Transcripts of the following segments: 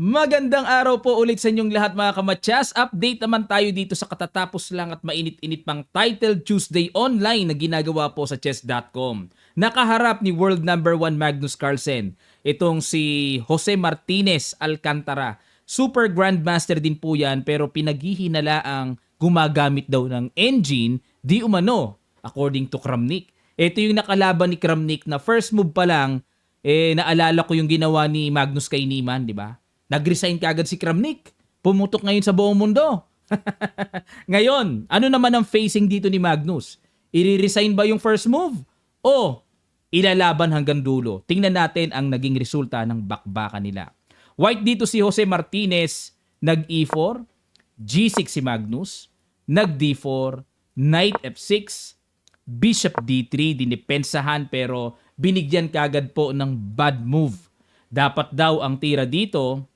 Magandang araw po ulit sa inyong lahat mga kamatyas. Update naman tayo dito sa katatapos lang at mainit-init pang Title Tuesday online na ginagawa po sa chess.com. Nakaharap ni world number 1 Magnus Carlsen, itong si Jose Martinez Alcantara. Super Grandmaster din po yan pero pinaghihinala ang gumagamit daw ng engine di umano according to Kramnik. Ito yung nakalaban ni Kramnik na first move pa lang, naalala ko yung ginawa ni Magnus kay Niemann, di ba? Nag-resign kaagad si Kramnik. Pumutok ngayon sa buong mundo. Ngayon, ano naman ang facing dito ni Magnus? I-resign ba yung first move? O ilalaban hanggang dulo? Tingnan natin ang naging resulta ng bakbakan nila. White dito si Jose Martinez, nag-E4, G6 si Magnus, nag-D4, Knight F6, Bishop D3, dinipensahan pero binigyan kaagad po ng bad move. Dapat daw ang tira dito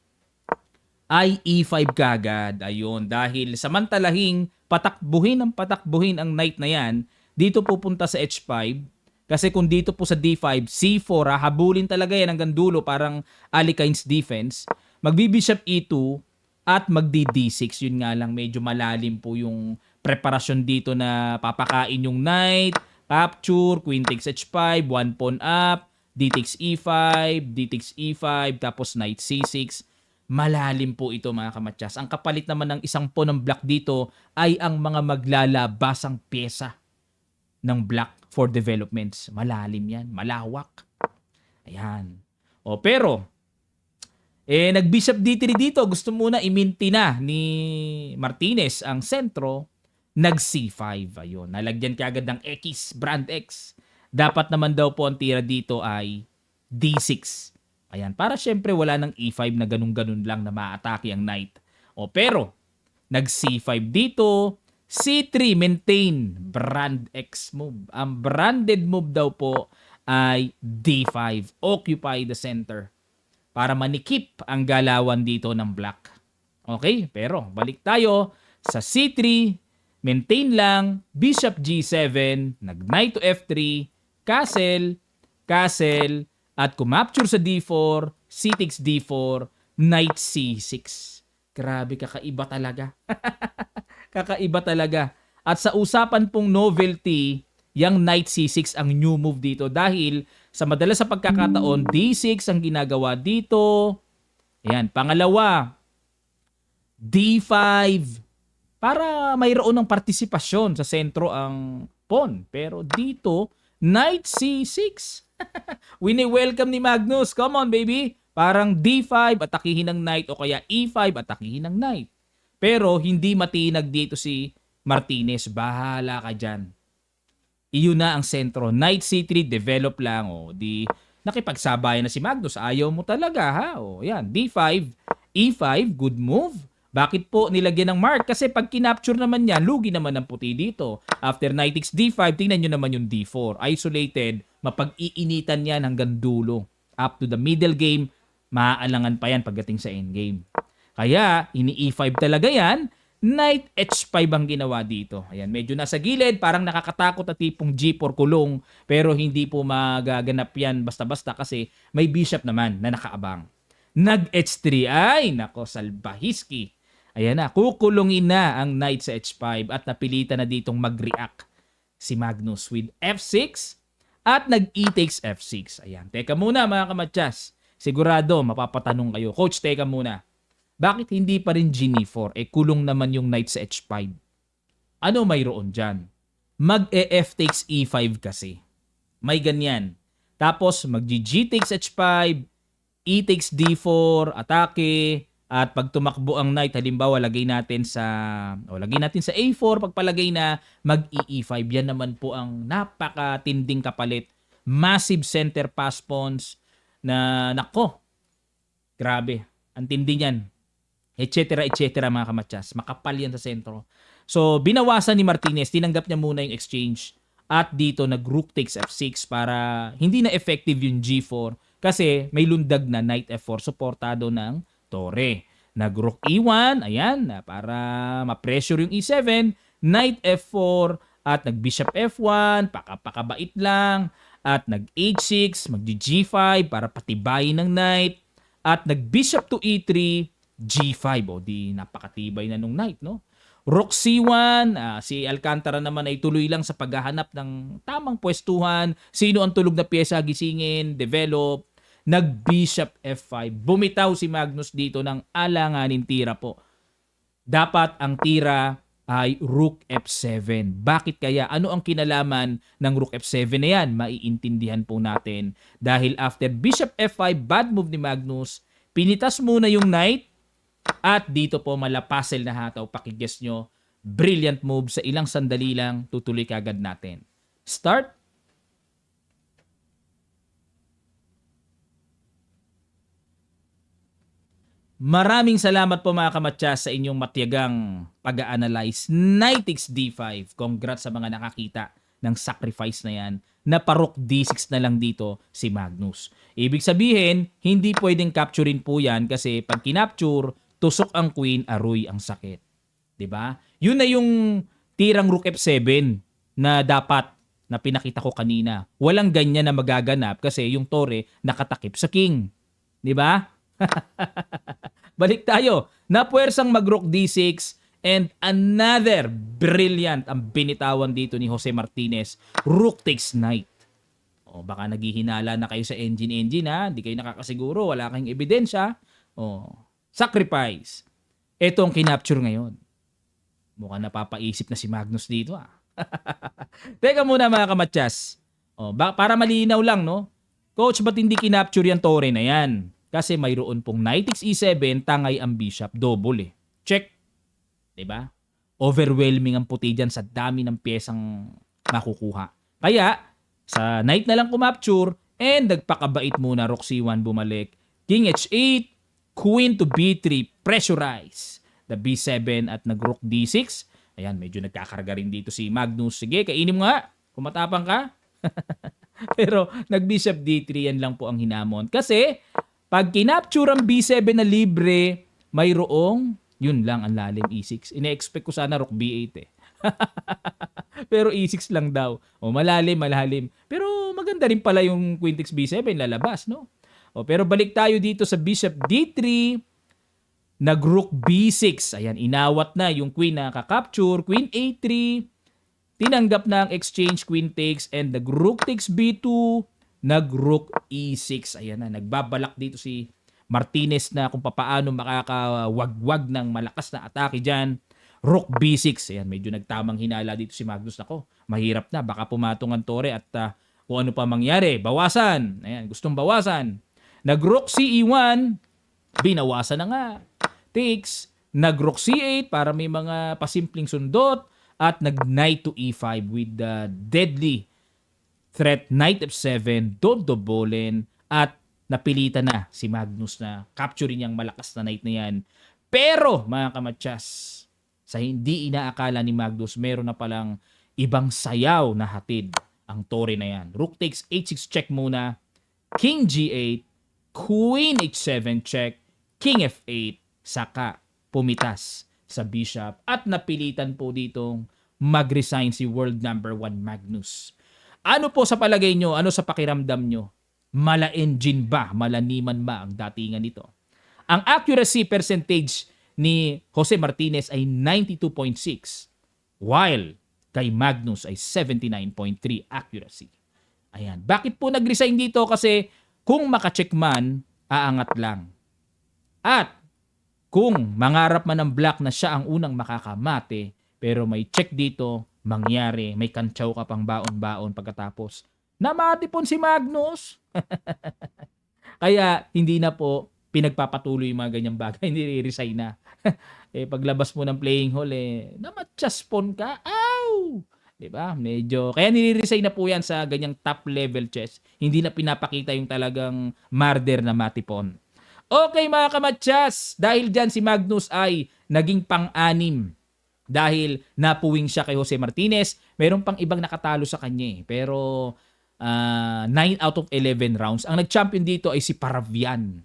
ay E5 kagad. Ayun, dahil samantalahing patakbuhin ang knight na yan, dito pupunta sa H5. Kasi kung dito po sa D5, C4, habulin talaga yan hanggang dulo, parang Alekhine's defense. Magbi-bishop E2 at magdi-D6. Yun nga lang, medyo malalim po yung preparasyon dito na papakain yung knight, capture, queen takes H5, 1 pawn up, D takes E5, D takes E5, tapos knight C6. Malalim po ito mga kamatyas. Ang kapalit naman ng isang pawn ng black dito ay ang mga maglalabasang pyesa ng black for developments. Malalim yan, malawak. Ayan. O pero, nag-bishop D3 dito. Gusto muna iminti na ni Martinez ang sentro. Nag-C5. Ayun, nalagyan kaagad ng X, brand X. Dapat naman daw po ang tira dito ay D6. Ayan, para syempre wala ng E5 na ganun-ganun lang na maatake ang knight. O pero, nag-C5 dito, C3, maintain, brand X move. Ang branded move daw po ay D5, occupy the center, para manikip ang galawan dito ng black. Okay, pero balik tayo sa C3, maintain lang, Bishop G7, nag-Knight to F3, castle, castle, at kumapture sa D4, C takes D4, Knight C6. Grabe, kakaiba talaga. Kakaiba talaga. At sa usapan pong novelty, yung Knight C6 ang new move dito dahil sa madalas sa pagkakataon, D6 ang ginagawa dito. Ayan, pangalawa, D5 para mayroon ng partisipasyon sa sentro ang pawn. Pero dito, Knight C6. Wini-welcome ni Magnus. Come on, baby. Parang D5, atakihin ng knight o kaya E5, atakihin ng knight. Pero hindi matinag dito si Martinez. Bahala ka dyan. Iyon na ang sentro. Knight C3, develop lang. O, di nakipagsabayan na si Magnus. Ayaw mo talaga, ha? O, yan. D5, E5, good move. Bakit po nilagyan ng mark? Kasi pag kinapture naman yan, lugi naman ang puti dito. After knight takes D5, tingnan nyo naman yung D4. Isolated, mapag-iinitan yan hanggang dulo. Up to the middle game, maaalangan pa yan pagdating sa endgame. Kaya, ini-E5 talaga yan. Knight H5 ang ginawa dito. Ayan, medyo nasa gilid, parang nakakatakot at tipong G4 kulong. Pero hindi po magaganap yan basta-basta kasi may bishop naman na nakaabang. Nag-H3, ay, nako, salbahiski. Ayan na, kukulungin na ang knight sa H5 at napilitan na ditong mag-react si Magnus with F6 at nag-E takes F6. Ayan, teka muna mga kamatyas. Sigurado, mapapatanong kayo. Coach, teka muna. Bakit hindi pa rin G4? Kulong naman yung knight sa H5. Ano mayroon dyan? Mag-F takes E5 kasi. May ganyan. Tapos, mag-G takes H5, E takes D4, atake. At pag tumakbo ang knight, halimbawa lagay natin sa A4, pagpalagay na mag-E5. Yan naman po ang napakatinding kapalit. Massive center pass pawns na nako. Grabe, ang tindi niyan. Etc. mga kamatyas. Makapal yan sa sentro. So, binawasan ni Martinez, tinanggap niya muna yung exchange. At dito nag-rook takes F6 para hindi na effective yung G4 kasi may lundag na knight F4 suportado ng Torre. Nag-rook E1, ayan, para ma-pressure yung E7, knight F4, at nag-bishop F1, pakabait lang, at nag-H6, mag-G5 para patibayin ng knight, At nag-bishop to e3, g5. O di napakatibay na nung knight, no? Rook c1, si Alcantara naman ay tuloy lang sa paghahanap ng tamang pwestuhan. Sino ang tulog na pyesa gisingin, develop. Nag-bishop f5. Bumitaw si Magnus dito ng alanganin tira po. Dapat ang tira ay rook f7. Bakit kaya? Ano ang kinalaman ng rook f7 na yan? Maiintindihan po natin. Dahil after bishop f5, bad move ni Magnus, pinitas muna yung knight at dito po malapasel na hataw. Pakiguess nyo, brilliant move. Sa ilang sandali lang, tutuloy kagad natin. Start. Maraming salamat po mga kamatsas sa inyong matiyagang pag-a-analyze. Knight takes d5. Congrats sa mga nakakita ng sacrifice na yan. Na pa-rook d6 na lang dito si Magnus. Ibig sabihin, hindi pwedeng capturein po yan kasi pag kinapture, tusok ang queen, aroy ang sakit. 'Di ba? Yun na yung tirang rook f7 na dapat na pinakita ko kanina. Walang ganyan na magaganap kasi yung tore nakatakip sa king. 'Di ba? Balik tayo. Napuwersang mag-rook d6 and another brilliant ang binitawan dito ni Jose Martinez. Rook takes knight. O baka naghihinala na kayo sa engine ha. Hindi kayo nakakasiguro. Wala kayong ebidensya. O sacrifice. Ito ang kinapture ngayon. Mukhang napapaisip na si Magnus dito Teka muna mga kamatsas. O, para malinaw lang no. Coach, ba't hindi kinapture yung tore na yan? Kasi mayroon pong knight takes e7, tangay ang bishop, double Check. 'Di ba? Overwhelming ang puti diyan sa dami ng piyesang makukuha. Kaya, sa knight na lang kumapture and nagpakabait muna, rook c1 bumalik. King h8, queen to b3, pressurize. The b7 at nag-rook d6. Ayan, medyo nagkakarga rin dito si Magnus. Sige, kainin mo nga. Kung matapang ka. Pero nag-bishop d3, yan lang po ang hinamon. Kasi, pag kinapture ang b7 na libre, mayroong, yun lang ang lalim e6. Ine-expect ko sana rook b8 Pero e6 lang daw. O malalim. Pero maganda rin pala yung queen takes b7 lalabas, no? O pero balik tayo dito sa bishop d3, nag-rook b6. Ayan, inawat na yung queen na kakapture, queen a3, tinanggap na ang exchange, queen takes, and nag-rook takes b2, nag-rook e6. Ayan na, nagbabalak dito si Martinez na kung paano makakawagwag ng malakas na atake dyan. Rook b6. Ayan, medyo nagtamang hinala dito si Magnus. Nako, mahirap na. Baka pumatong ang tore at kung ano pa mangyari. Bawasan. Ayan, gustong bawasan. Nag-rook ce1. Binawasan na nga. Takes. Nag-rook c8 para may mga pasimpleng sundot. At nag-knight to e5 with the deadly threat, knight f7, dodobolin, at napilitan na si Magnus na capturein niyang malakas na knight na yan. Pero, mga kamatsas, sa hindi inaakala ni Magnus, meron na palang ibang sayaw na hatid ang tore na yan. Rook takes h6 check muna, king g8, queen h7 check, king f8, saka pumitas sa bishop at napilitan po ditong mag-resign si world number 1 Magnus. Ano po sa palagay nyo? Ano sa pakiramdam nyo? Mala-engine ba? Malaniman ba ang datingan nito? Ang accuracy percentage ni Jose Martinez ay 92.6 while kay Magnus ay 79.3 accuracy. Ayan. Bakit po nag-resign dito? Kasi kung makacheck man, aangat lang. At kung mangarap man ng black na siya ang unang makakamate, pero may check dito, mangyari, may kantsaw ka pang baon-baon pagkatapos. Namatipon si Magnus. Kaya hindi na po pinagpapatuloy yung mga ganyang bagay, nire-resign na. Paglabas mo ng playing hall, namatchaspon ka, ow! Diba? Medyo, kaya nire-resign na po yan sa ganyang top level chess. Hindi na pinapakita yung talagang marder na matipon. Okay mga kamatsas, dahil dyan si Magnus ay naging pang-anim. Dahil napuwing siya kay Jose Martinez, meron pang ibang nakatalo sa kanya Pero 9 out of 11 rounds. Ang nag-champion dito ay si Paravian.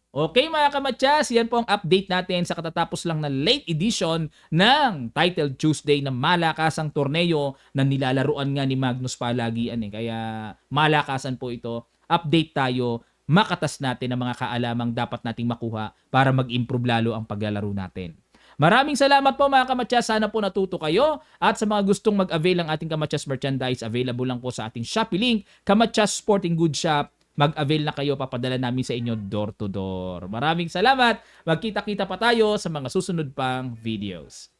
Okay mga kamatsas, yan po ang update natin sa katatapos lang na late edition ng Title Tuesday na malakasang torneo na nilalaruan nga ni Magnus Palagian Kaya malakasan po ito. Update tayo. makatas natin ang mga kaalamang dapat nating makuha para mag-improve lalo ang paglalaro natin. Maraming salamat po mga kamatyas. Sana po natuto kayo. At sa mga gustong mag-avail ng ating Kamatyas merchandise, available lang po sa ating Shopee link, Kamatyas Sporting Goods Shop. Mag-avail na kayo, papadala namin sa inyo door to door. Maraming salamat. Magkita-kita pa tayo sa mga susunod pang videos.